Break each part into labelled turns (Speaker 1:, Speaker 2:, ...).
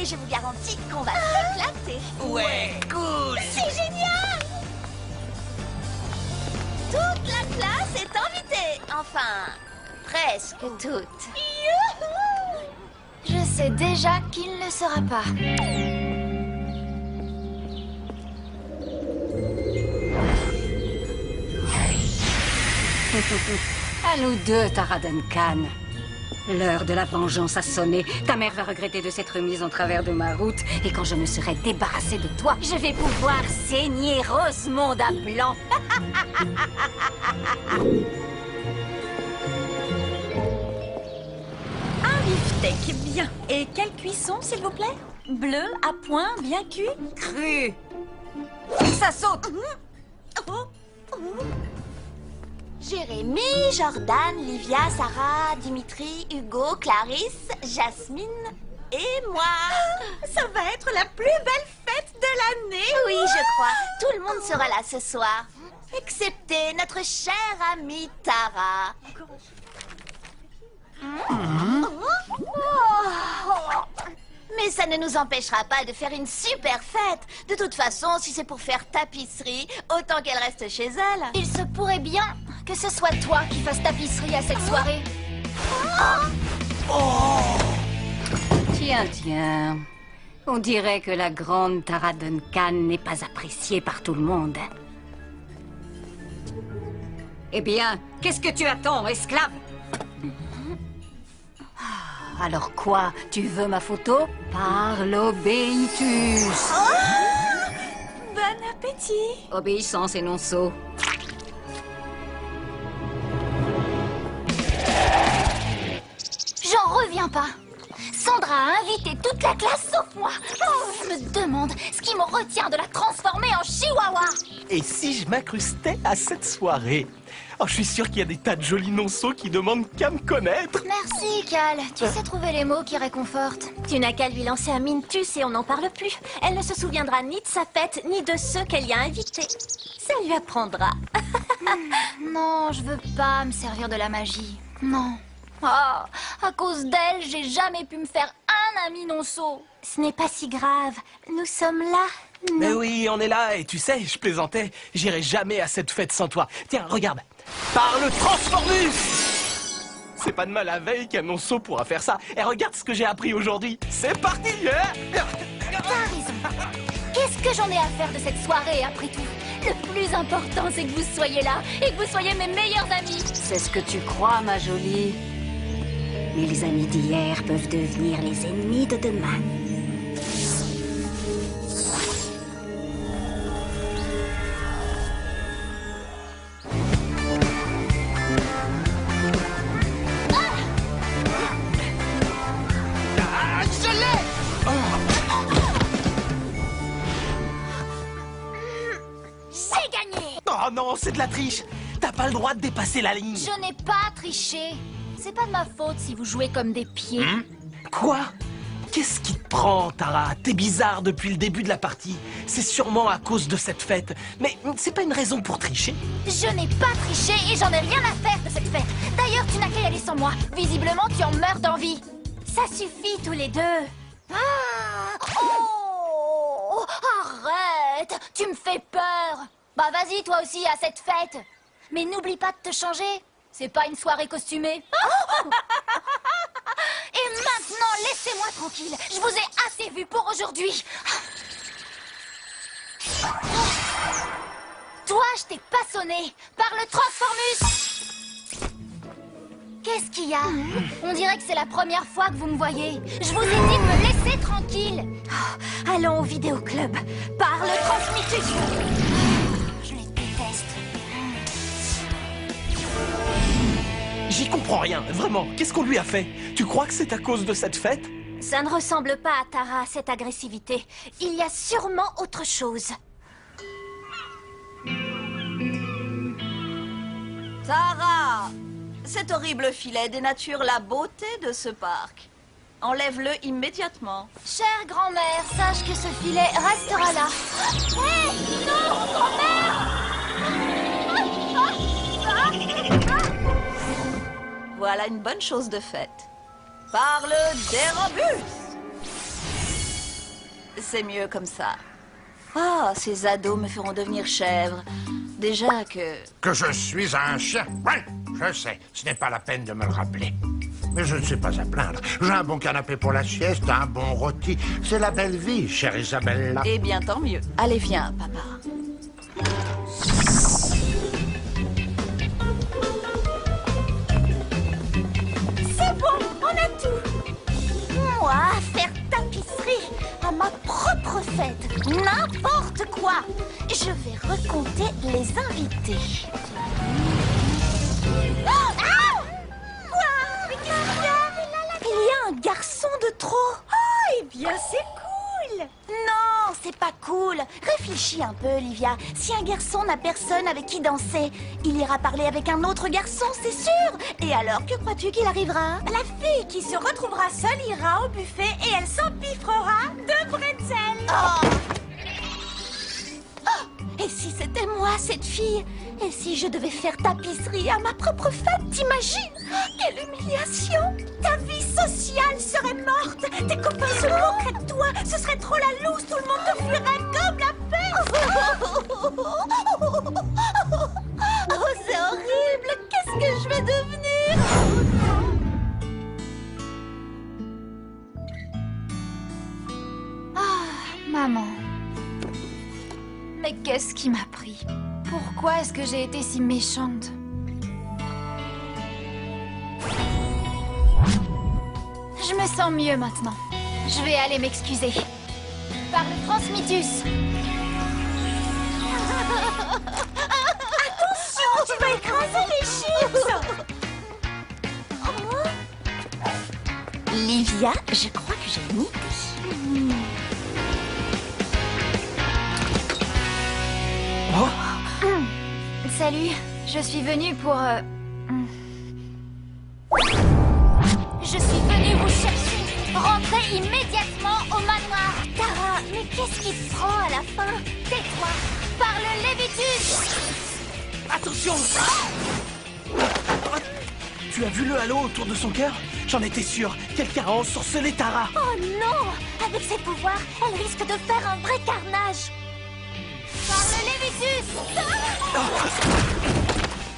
Speaker 1: et je vous garantis qu'on va s'éclater.
Speaker 2: Ouais, cool.
Speaker 1: C'est génial! Toute la classe est invitée. Enfin, presque toute.
Speaker 3: Je sais déjà qu'il ne sera pas.
Speaker 4: À nous deux, Tara Duncan. L'heure de la vengeance a sonné. Ta mère va regretter de s'être mise en travers de ma route. Et quand je me serai débarrassée de toi, je vais pouvoir saigner Rosemonde à blanc.
Speaker 5: Un beefsteak, bien. Et quelle cuisson, s'il vous plaît? Bleu, à point, bien cuit?
Speaker 4: Cru. Ça saute.
Speaker 1: Jérémy, Jordan, Livia, Sarah, Dimitri, Hugo, Clarisse, Jasmine et moi.
Speaker 5: Ça va être la plus belle fête de l'année.
Speaker 1: Oui, je crois. Tout le monde sera là ce soir. Excepté notre chère amie Tara. Mais ça ne nous empêchera pas de faire une super fête. De toute façon, si c'est pour faire tapisserie, autant qu'elle reste chez elle.
Speaker 3: Il se pourrait bien que ce soit toi qui fasses tapisserie à cette soirée.
Speaker 4: Tiens, tiens. On dirait que la grande Tara Duncan n'est pas appréciée par tout le monde. Eh bien, qu'est-ce que tu attends, esclave? Alors quoi? Tu veux ma photo? Parle, obéitus.
Speaker 5: Bon appétit.
Speaker 4: Obéissance et non saut.
Speaker 3: J'en reviens pas. Sandra a invité toute la classe sauf moi. Oh, je me demande ce qui me retient de la transformer en chihuahua.
Speaker 2: Et si je m'incrustais à cette soirée? Oh, je suis sûr qu'il y a des tas de jolis nonceaux qui demandent qu'à me connaître.
Speaker 3: Merci, Cal. Tu sais trouver les mots qui réconfortent.
Speaker 5: Tu n'as qu'à lui lancer un mintus et on n'en parle plus. Elle ne se souviendra ni de sa fête, ni de ceux qu'elle y a invités. Ça lui apprendra.
Speaker 3: Non, je veux pas me servir de la magie. Non. Oh, à cause d'elle, j'ai jamais pu me faire un ami nonceau.
Speaker 5: Ce n'est pas si grave. Nous sommes là.
Speaker 2: Mais oui, on est là, et tu sais, je plaisantais. J'irai jamais à cette fête sans toi. Tiens, regarde. Parle Transformus! C'est pas de mal la veille qu'un nonceau pourra faire ça. Et regarde ce que j'ai appris aujourd'hui. C'est parti, hein?
Speaker 3: T'as raison. Qu'est-ce que j'en ai à faire de cette soirée, après tout? Le plus important, c'est que vous soyez là et que vous soyez mes meilleurs amis.
Speaker 4: C'est ce que tu crois, ma jolie. Mais les amis d'hier peuvent devenir les ennemis de demain.
Speaker 2: Ah, je l'ai!
Speaker 3: J'ai gagné!
Speaker 2: Oh non, c'est de la triche. T'as pas le droit de dépasser la ligne.
Speaker 3: Je n'ai pas triché. C'est pas de ma faute si vous jouez comme des pieds.
Speaker 2: Quoi? Qu'est-ce qui te prend, Tara? T'es bizarre depuis le début de la partie. C'est sûrement à cause de cette fête. Mais c'est pas une raison pour tricher.
Speaker 3: Je n'ai pas triché et j'en ai rien à faire de cette fête. D'ailleurs, tu n'as qu'à y aller sans moi. Visiblement, tu en meurs d'envie.
Speaker 5: Ça suffit tous les deux.
Speaker 3: Oh! Arrête! Tu me fais peur. Bah vas-y, toi aussi, à cette fête. Mais n'oublie pas de te changer. C'est pas une soirée costumée. Et maintenant, laissez-moi tranquille. Je vous ai assez vu pour aujourd'hui. Toi, je t'ai pas sonné. Parle Transformus. Qu'est-ce qu'il y a? On dirait que c'est la première fois que vous me voyez. Je vous ai dit de me laisser tranquille.
Speaker 5: Allons au vidéoclub. Parle Transmitus.
Speaker 3: Je les déteste.
Speaker 2: J'y comprends rien, vraiment. Qu'est-ce qu'on lui a fait? Tu crois que c'est à cause de cette fête?
Speaker 5: Ça ne ressemble pas à Tara, cette agressivité. Il y a sûrement autre chose.
Speaker 1: Tara! Cet horrible filet dénature la beauté de ce parc. Enlève-le immédiatement.
Speaker 3: Chère grand-mère, sache que ce filet restera là. Hé! Non, grand-mère!
Speaker 1: Voilà une bonne chose de faite. Parle d'Érobus! C'est mieux comme ça. Oh, ces ados me feront devenir chèvre. Déjà que...
Speaker 6: Que je suis un chien? Oui, je sais. Ce n'est pas la peine de me le rappeler. Mais je ne suis pas à plaindre. J'ai un bon canapé pour la sieste, un bon rôti. C'est la belle vie, chère Isabella.
Speaker 1: Eh bien, tant mieux. Allez, viens, papa.
Speaker 5: C'est bon, on a tout.
Speaker 1: Moi, faire tapisserie à ma propre fête. N'importe quoi. Je vais recompter les invités. Ah! Quoi? Mais qu'est-ce qu'il y a? Il y a un garçon de trop.
Speaker 5: Oh, eh bien, c'est cool.
Speaker 1: Non, c'est pas cool. Réfléchis un peu, Olivia. Si un garçon n'a personne avec qui danser, il ira parler avec un autre garçon, c'est sûr. Et alors, que crois-tu qu'il arrivera?
Speaker 5: La fille qui se retrouvera seule ira au buffet et elle s'empiffrera de bretzels.
Speaker 1: Oh! Oh! Et si c'était moi, cette fille? Et si je devais faire tapisserie à ma propre fête, t'imagines? Quelle humiliation!
Speaker 5: Ta vie sociale serait morte. Tes copains se moqueraient de toi. Ce serait trop la loose. Tout le monde te fuirait comme la peste.
Speaker 1: Oh, c'est horrible! Qu'est-ce que je vais devenir?
Speaker 3: Maman. Mais qu'est-ce qui m'a pris? Pourquoi est-ce que j'ai été si méchante? Je me sens mieux maintenant. Je vais aller m'excuser. Par le transmitus.
Speaker 5: Attention, tu vas écraser les chips.
Speaker 1: Livia, je crois que j'ai une idée.
Speaker 2: Oh,
Speaker 3: Salut, je suis venue pour... Je suis venue vous chercher. Rentrez immédiatement au manoir.
Speaker 1: Tara, mais qu'est-ce qui te prend à la fin?
Speaker 3: Tais-toi. Par le Lévitus.
Speaker 2: attention! Tu as vu le halo autour de son cœur? J'en étais sûr. Quelqu'un a ensorcelé Tara.
Speaker 1: Oh non! Avec ses pouvoirs, elle risque de faire un vrai carnage.
Speaker 3: Par le Lévitus.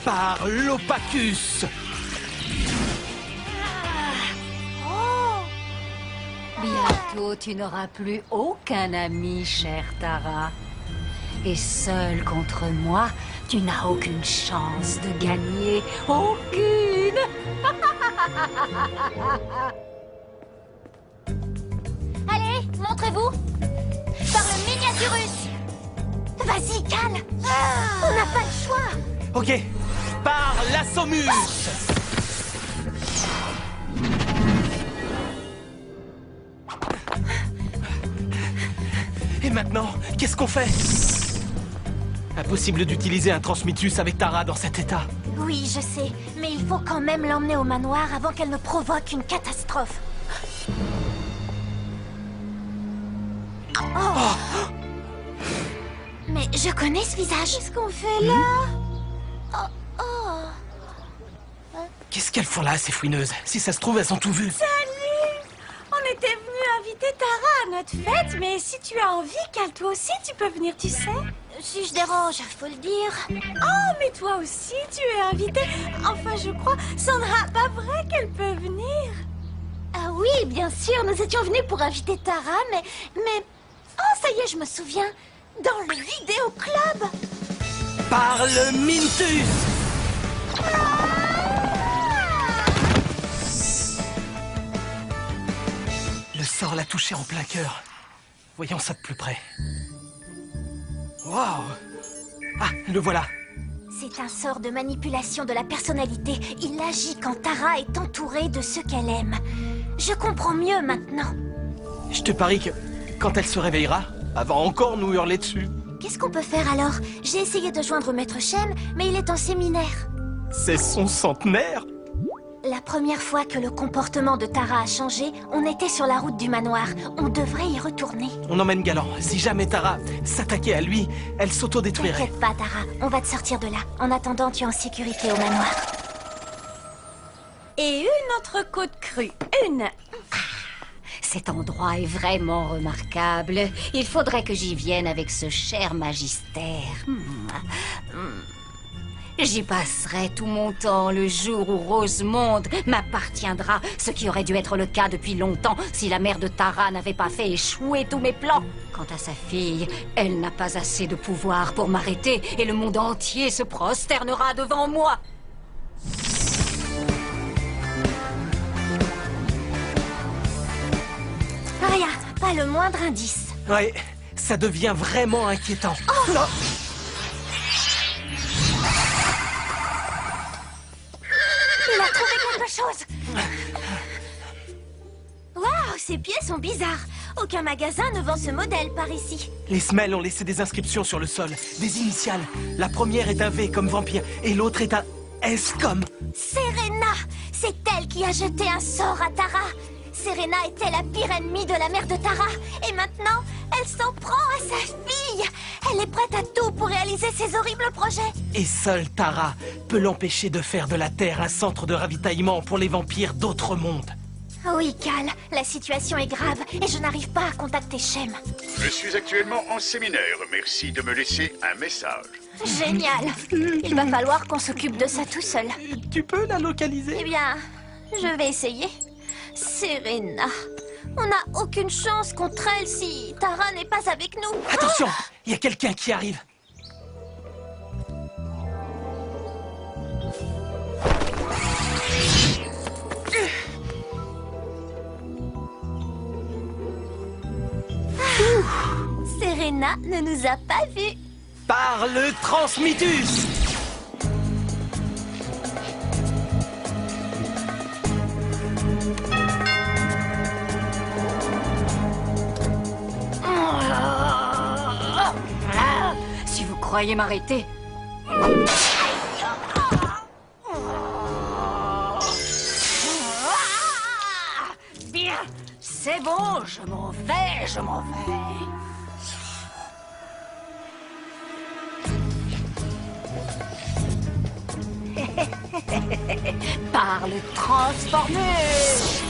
Speaker 2: Par l'Opacus.
Speaker 4: Bientôt, tu n'auras plus aucun ami, chère Tara. Et seule contre moi, tu n'as aucune chance de gagner. Aucune!
Speaker 3: Allez, montrez-vous. Par le Miniaturus.
Speaker 1: Vas-y, Cal! On n'a pas le choix!
Speaker 2: Ok. Par l'Assomus. Et maintenant, qu'est-ce qu'on fait? Impossible d'utiliser un transmitus avec Tara dans cet état.
Speaker 1: Oui, je sais, mais il faut quand même l'emmener au manoir avant qu'elle ne provoque une catastrophe. Oh. Mais je connais ce visage. Qu'est-ce qu'on fait là?
Speaker 2: Qu'est-ce qu'elles font là, ces fouineuses? Si ça se trouve, elles ont tout vu.
Speaker 5: Salut! On était venu inviter Tara à notre fête, mais si tu as envie, Cal, toi aussi, tu peux venir, tu sais.
Speaker 1: Si je dérange, faut le dire.
Speaker 5: Oh, mais toi aussi, tu es invitée. Enfin, je crois, Sandra, pas vrai qu'elle peut venir?
Speaker 1: Ah oui, bien sûr, nous étions venus pour inviter Tara, mais... Oh, ça y est, je me souviens. Dans le vidéoclub.
Speaker 2: Par le Mintus. Le sort l'a touché en plein cœur. Voyons ça de plus près. Waouh! Ah, le voilà.
Speaker 1: C'est un sort de manipulation de la personnalité. Il agit quand Tara est entourée de ceux qu'elle aime. Je comprends mieux maintenant.
Speaker 2: Je te parie que quand elle se réveillera, elle va encore nous hurler dessus.
Speaker 1: Qu'est-ce qu'on peut faire alors? J'ai essayé de joindre Maître Shem, mais il est en séminaire.
Speaker 2: C'est son centenaire.
Speaker 1: La première fois que le comportement de Tara a changé, on était sur la route du manoir. On devrait y retourner.
Speaker 2: On emmène Galant. Si jamais Tara s'attaquait à lui, elle s'autodétruirait.
Speaker 1: T'inquiète pas, Tara. On va te sortir de là. En attendant, tu es en sécurité au manoir.
Speaker 5: Et une autre côte crue. Une.
Speaker 4: cet endroit est vraiment remarquable. Il faudrait que j'y vienne avec ce cher magistère. J'y passerai tout mon temps le jour où Rosemonde m'appartiendra, ce qui aurait dû être le cas depuis longtemps si la mère de Tara n'avait pas fait échouer tous mes plans. Quant à sa fille, elle n'a pas assez de pouvoir pour m'arrêter et le monde entier se prosternera devant moi.
Speaker 5: Rien, pas le moindre indice.
Speaker 2: Ouais, ça devient vraiment inquiétant. Oh non.
Speaker 5: Il a trouvé quelque chose. Waouh, ces pieds sont bizarres. Aucun magasin ne vend ce modèle par ici.
Speaker 2: Les Smell ont laissé des inscriptions sur le sol, des initiales. La première est un V comme vampire et l'autre est un S comme...
Speaker 5: Serena, c'est elle qui a jeté un sort à Tara. Serena était la pire ennemie de la mère de Tara. Et maintenant, elle s'en prend à sa fille. Elle est prête à tout pour réaliser ses horribles projets.
Speaker 2: Et seule Tara peut l'empêcher de faire de la Terre un centre de ravitaillement pour les vampires d'autres mondes.
Speaker 5: Oui, Cal, la situation est grave et je n'arrive pas à contacter Shem.
Speaker 7: Je suis actuellement en séminaire. Merci de me laisser un message.
Speaker 5: Génial. Il va falloir qu'on s'occupe de ça tout seul.
Speaker 2: Tu peux la localiser?
Speaker 5: Eh bien, je vais essayer. Serena, on n'a aucune chance contre elle si Tara n'est pas avec nous.
Speaker 2: Attention, il y a quelqu'un qui arrive.
Speaker 5: Serena ne nous a pas vus.
Speaker 2: Par le Transmitus.
Speaker 4: Si vous croyez m'arrêter... Bien, c'est bon, je m'en vais, je m'en vais. Par le Transformus.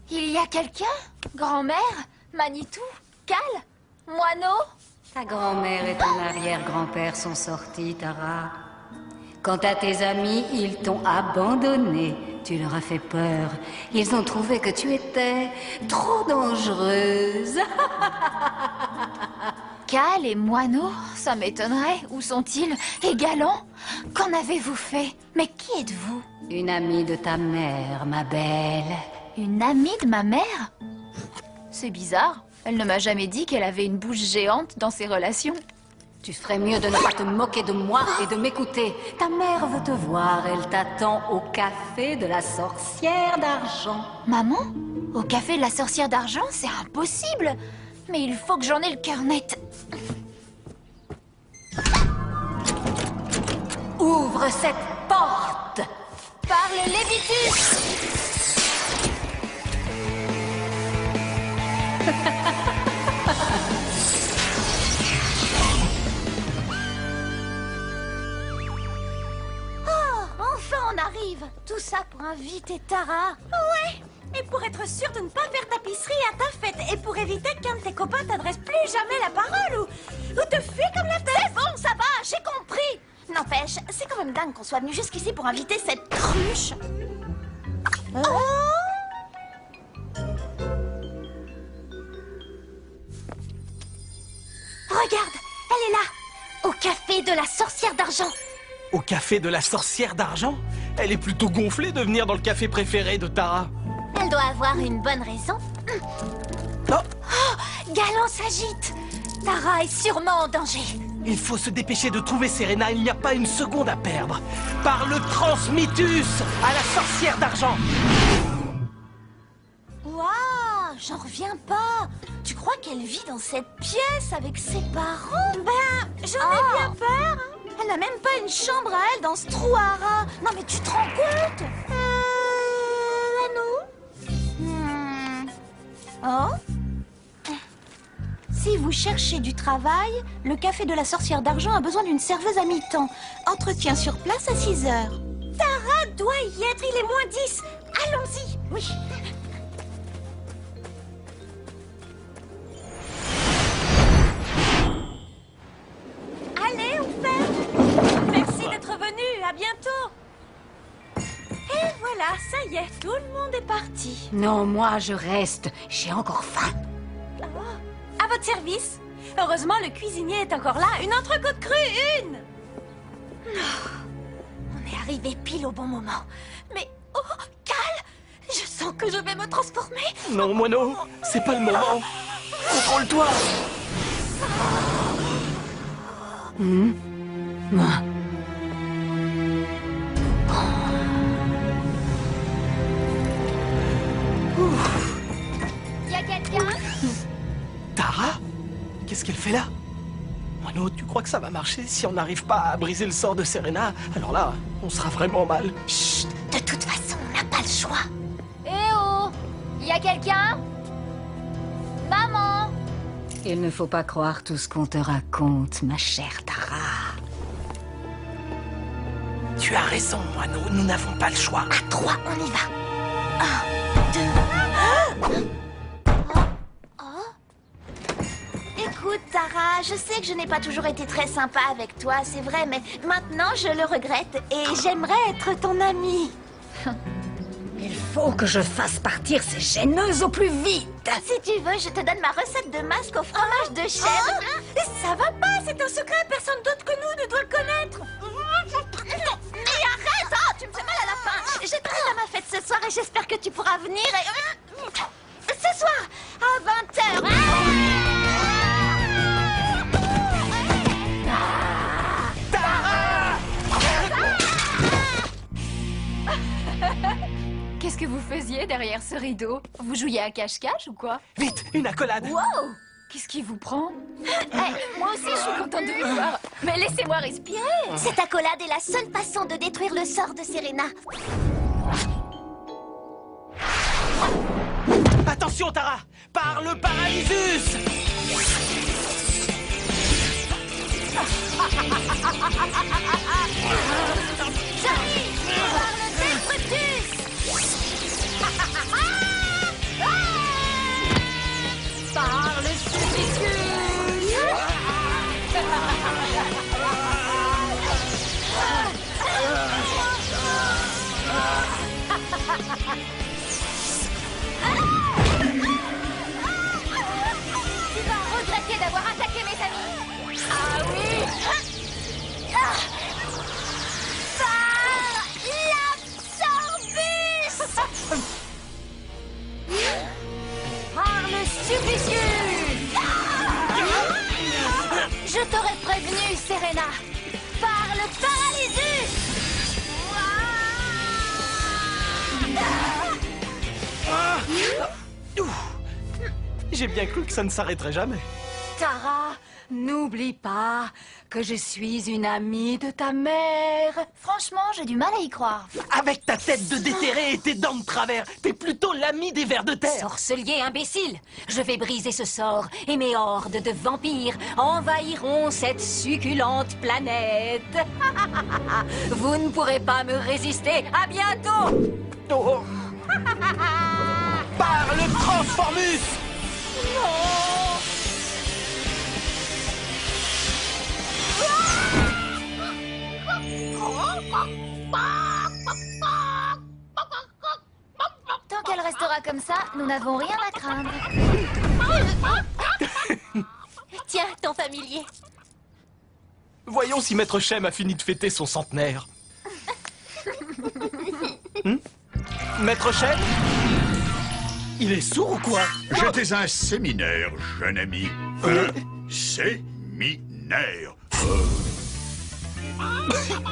Speaker 3: Il y a quelqu'un? Grand-mère? Manitou? Cal? Moineau?
Speaker 4: Ta grand-mère et ton arrière-grand-père sont sortis, Tara. Quant à tes amis, ils t'ont abandonné. Tu leur as fait peur. Ils ont trouvé que tu étais trop dangereuse.
Speaker 3: Cal et Moineau? Ça m'étonnerait. Où sont-ils? Et Galant? Qu'en avez-vous fait? Mais qui êtes-vous?
Speaker 4: Une amie de ta mère, ma belle.
Speaker 3: Une amie de ma mère? C'est bizarre. Elle ne m'a jamais dit qu'elle avait une bouche géante dans ses relations.
Speaker 4: Tu ferais mieux de ne pas te moquer de moi et de m'écouter. Ta mère veut te voir. Elle t'attend au café de la sorcière d'argent.
Speaker 3: Maman? Au café de la sorcière d'argent? C'est impossible. Mais il faut que j'en ai le cœur net.
Speaker 4: Ouvre cette porte!
Speaker 3: Parle Lévitus!
Speaker 5: Enfin, on arrive. Tout ça pour inviter Tara. Ouais. Et pour être sûr de ne pas faire tapisserie à ta fête. Et pour éviter qu'un de tes copains t'adresse plus jamais la parole ou te fuit comme la tête. C'est bon, ça va, j'ai compris. N'empêche, c'est quand même dingue qu'on soit venu jusqu'ici pour inviter cette cruche. Regarde, elle est là. Au café de la sorcière d'argent.
Speaker 2: Au café de la sorcière d'argent? Elle est plutôt gonflée de venir dans le café préféré de Tara.
Speaker 5: Elle doit avoir une bonne raison.
Speaker 2: Oh,
Speaker 5: Galant s'agite. Tara est sûrement en danger.
Speaker 2: il faut se dépêcher de trouver Serena, il n'y a pas une seconde à perdre. Par le Transmitus à la sorcière d'argent.
Speaker 5: Waouh, j'en reviens pas. Tu crois qu'elle vit dans cette pièce avec ses parents? Ben, j'en ai bien peur.
Speaker 1: Elle n'a même pas une chambre à elle dans ce trou à rats. Non mais tu te rends compte? Oh? Si vous cherchez du travail, le café de la sorcière d'argent a besoin d'une serveuse à mi-temps. Entretien sur place à 6 heures.
Speaker 5: Tara doit y être, il est moins 10. Allons-y.
Speaker 1: Oui.
Speaker 5: Allez, on fait. Merci d'être venu, à bientôt. Et voilà, ça y est, tout le monde est parti.
Speaker 4: Non, moi, je reste. J'ai encore faim.
Speaker 5: À votre service. Heureusement, le cuisinier est encore là. Une entrecôte crue, une. On est arrivé pile au bon moment. Mais, oh, Cal, je sens que je vais me transformer.
Speaker 2: Non, Moineau, c'est pas le moment. Contrôle-toi.
Speaker 3: Y a quelqu'un?
Speaker 2: Tara? Qu'est-ce qu'elle fait là? Moineau, tu crois que ça va marcher si on n'arrive pas à briser le sort de Serena? Alors là, on sera vraiment mal.
Speaker 1: Chut, de toute façon, on n'a pas le choix.
Speaker 3: Eh oh! Y a quelqu'un? Maman!
Speaker 4: Il ne faut pas croire tout ce qu'on te raconte, ma chère Tara.
Speaker 2: Tu as raison, Moineau, nous n'avons pas le choix.
Speaker 1: À 3, on y va. 1, 2... Écoute, Tara, je sais que je n'ai pas toujours été très sympa avec toi, c'est vrai, mais maintenant je le regrette et j'aimerais être ton amie.
Speaker 4: Il faut que je fasse partir ces gêneuses au plus vite.
Speaker 1: Si tu veux, je te donne ma recette de masque au fromage de chèvre.
Speaker 5: Ça va pas, c'est un secret, personne d'autre que nous ne doit le connaître.
Speaker 1: Mais arrête, oh, tu me fais mal à la fin. J'ai très à ma fête ce soir et j'espère que tu pourras venir et... Ce soir, à 20h.
Speaker 3: Qu'est-ce que vous faisiez derrière ce rideau? Vous jouiez à cache-cache ou quoi?
Speaker 2: Vite, une accolade.
Speaker 3: Wow! Qu'est-ce qui vous prend? Moi aussi, je suis contente de vous voir. Mais laissez-moi respirer.
Speaker 1: Cette accolade est la seule façon de détruire le sort de Serena.
Speaker 2: Attention, Tara! Par le paralysus!
Speaker 3: J'arrive! Par le destructus! Par le supplicius! Tu vas regretter d'avoir attaqué mes amis! Ah oui! Par l'absorbus! Par le supplicius! Je t'aurais prévenu, Serena! Par le paralysus!
Speaker 2: J'ai bien cru que ça ne s'arrêterait jamais.
Speaker 4: Tara, n'oublie pas que je suis une amie de ta mère.
Speaker 3: Franchement, j'ai du mal à y croire.
Speaker 2: Avec ta tête de déterré et tes dents de travers, t'es plutôt l'ami des vers de terre.
Speaker 4: Sorcelier imbécile, je vais briser ce sort et mes hordes de vampires envahiront cette succulente planète. Vous ne pourrez pas me résister. À bientôt.
Speaker 2: Oh. Par le Transformus!
Speaker 3: Tant qu'elle restera comme ça, nous n'avons rien à craindre.
Speaker 5: Tiens, ton familier.
Speaker 2: Voyons si Maître Chem a fini de fêter son centenaire. Maître Chem? Il est sourd ou quoi?
Speaker 7: J'étais un séminaire, jeune ami. Un séminaire.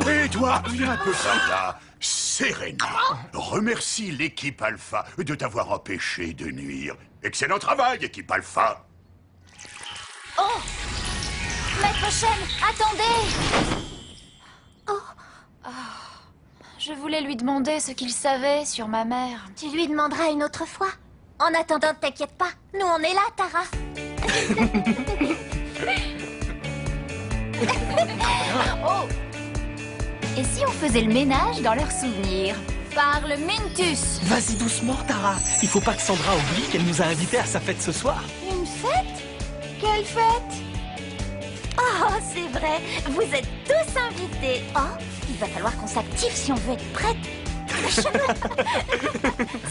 Speaker 7: Et toi, viens un peu par là. Serena, remercie l'équipe Alpha de t'avoir empêché de nuire. Excellent travail, équipe Alpha.
Speaker 3: Oh! Maître Shen, attendez! Je voulais lui demander ce qu'il savait sur ma mère.
Speaker 1: Tu lui demanderas une autre fois. En attendant, t'inquiète pas. Nous, on est là, Tara.
Speaker 3: Oh! Et si on faisait le ménage dans leurs souvenirs? Parle Mintus!
Speaker 2: Vas-y doucement, Tara. Il faut pas que Sandra oublie qu'elle nous a invités à sa fête ce soir.
Speaker 1: Une fête? Quelle fête? Oh, c'est vrai. Vous êtes tous invités. Oh, il va falloir qu'on s'active si on veut être prête.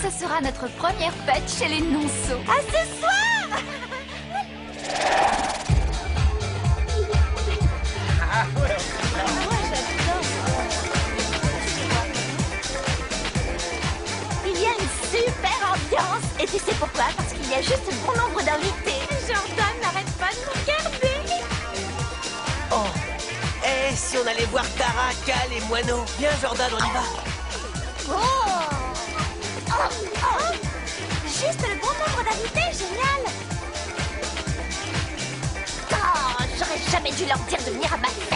Speaker 3: Ce sera notre première fête chez les Nonceaux.
Speaker 1: À ce soir! Il y a une super ambiance. Et tu sais pourquoi? Parce qu'il y a juste bon nombre d'invités. Jordan n'arrête pas de nous regarder.
Speaker 8: Oh. Eh, si on allait voir Tara, Cal et Moineau. Viens, Jordan, on y va.
Speaker 1: Oh. Juste le bon nombre d'invités, génial. Oh, j'aurais jamais dû leur dire de venir à ma fête.